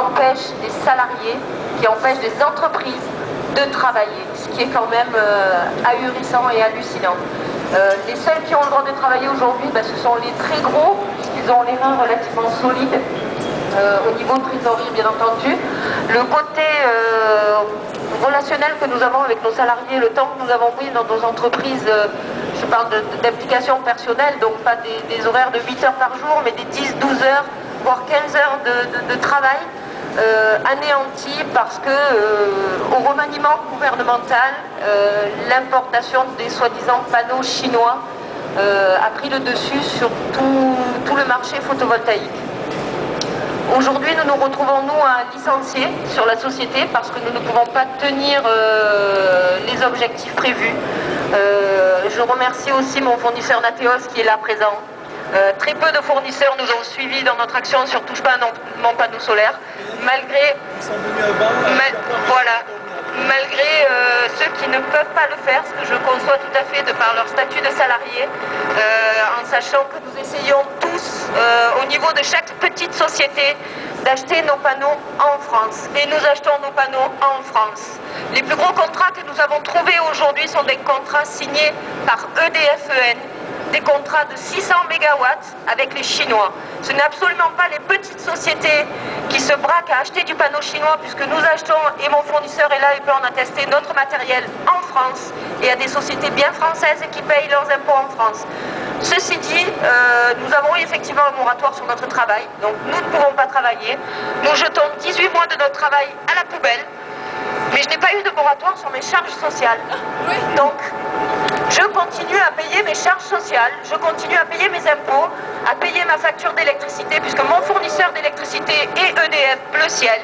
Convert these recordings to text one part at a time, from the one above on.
empêchent des salariés, qui empêchent des entreprises de travailler, ce qui est quand même ahurissant et hallucinant. Les seuls qui ont le droit de travailler aujourd'hui, ce sont les très gros, puisqu'ils ont les reins relativement solides, au niveau de trésorerie bien entendu. Le côté relationnel que nous avons avec nos salariés, le temps que nous avons pris dans nos entreprises, je parle d'implication personnelle, donc pas des horaires de 8 heures par jour, mais des 10, 12 heures, voire 15 heures de travail, anéanti parce que au remaniement gouvernemental, l'importation des soi-disant panneaux chinois a pris le dessus sur tout le marché photovoltaïque. Aujourd'hui, nous nous retrouvons, nous, à licencier sur la société parce que nous ne pouvons pas tenir les objectifs prévus. Je remercie aussi mon fournisseur Nateos qui est là présent. Très peu de fournisseurs nous ont suivis dans notre action sur Touche pas à mon panneau solaire, malgré ceux qui ne peuvent pas le faire, ce que je conçois tout à fait de par leur statut de salarié, en sachant que nous essayons tous, au niveau de chaque petite société, d'acheter nos panneaux en France. Et nous achetons nos panneaux en France. Les plus gros contrats que nous avons trouvés aujourd'hui sont des contrats signés par EDF-EN, des contrats de 600 MW avec les Chinois. Ce n'est absolument pas les petites sociétés qui se braquent à acheter du panneau chinois, puisque nous achetons, et mon fournisseur est là, il peut en attester, notre matériel en France, et à des sociétés bien françaises et qui payent leurs impôts en France. Ceci dit, nous avons effectivement un moratoire sur notre travail, donc nous ne pouvons pas travailler. Nous jetons 18 mois de notre travail à la poubelle, mais je n'ai pas eu de moratoire sur mes charges sociales. Donc, je continue à payer mes charges sociales, je continue à payer mes impôts, à payer ma facture d'électricité, puisque mon fournisseur d'électricité est EDF Bleu Ciel,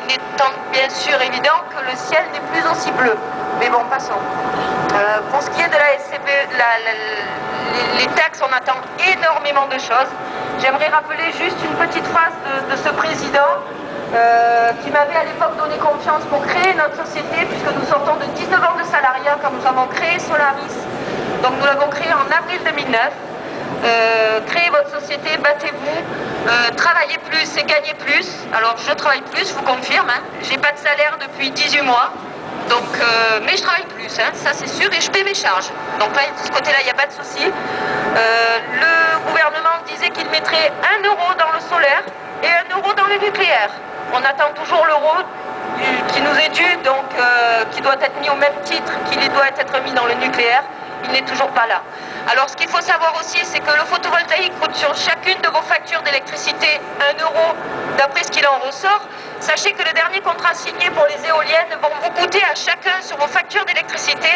n'étant bien sûr évident que le ciel n'est plus aussi bleu. Mais bon, passons. Pour ce qui est de la SCB, les taxes, on attend énormément de choses. J'aimerais rappeler juste une petite phrase de ce président qui m'avait à l'époque donné confiance pour créer notre société, puisque nous sortons de 19 ans de salariat quand nous avons créé Solaris. Donc nous l'avons créé en avril 2009. Créez votre société, battez-vous, travaillez plus et gagnez plus. Alors je travaille plus, je vous confirme, j'ai pas de salaire depuis 18 mois. Donc, mais je travaille plus, ça c'est sûr, et je paie mes charges. Donc là, de ce côté-là, il n'y a pas de souci. Le gouvernement disait qu'il mettrait 1 euro dans le solaire et 1 euro dans le nucléaire. On attend toujours l'euro qui nous est dû, donc qui doit être mis au même titre qu'il doit être mis dans le nucléaire. Il n'est toujours pas là. Alors ce qu'il faut savoir aussi, c'est que le photovoltaïque coûte sur chacune de vos factures d'électricité 1 euro, d'après ce qu'il en ressort. Sachez que le dernier contrat signé pour les éoliennes vont vous coûter à chacun sur vos factures d'électricité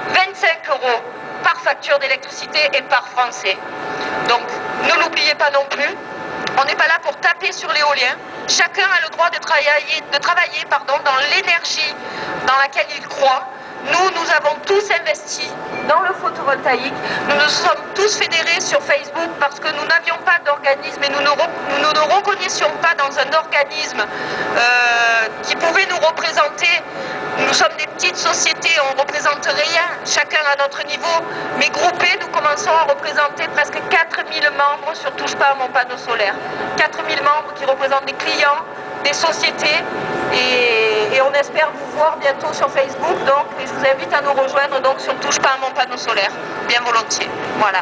25 euros par facture d'électricité et par Français. Donc ne l'oubliez pas non plus, on n'est pas là pour taper sur l'éolien. Chacun a le droit de travailler dans l'énergie dans laquelle il croit. Nous avons tous investi dans le photovoltaïque. Nous nous sommes tous fédérés sur Facebook parce que nous n'avions pas d'organisme et nous ne reconnaissions pas dans un organisme qui pouvait nous représenter. Nous sommes des petites sociétés, on ne représente rien, chacun à notre niveau, mais groupés, nous commençons à représenter presque 4000 membres sur Touche pas à mon panneau solaire. 4000 membres qui représentent des clients, des sociétés, et on espère vous voir bientôt sur Facebook, donc, et je vous invite à nous rejoindre donc sur Touche pas à mon panneau solaire, bien volontiers. Voilà.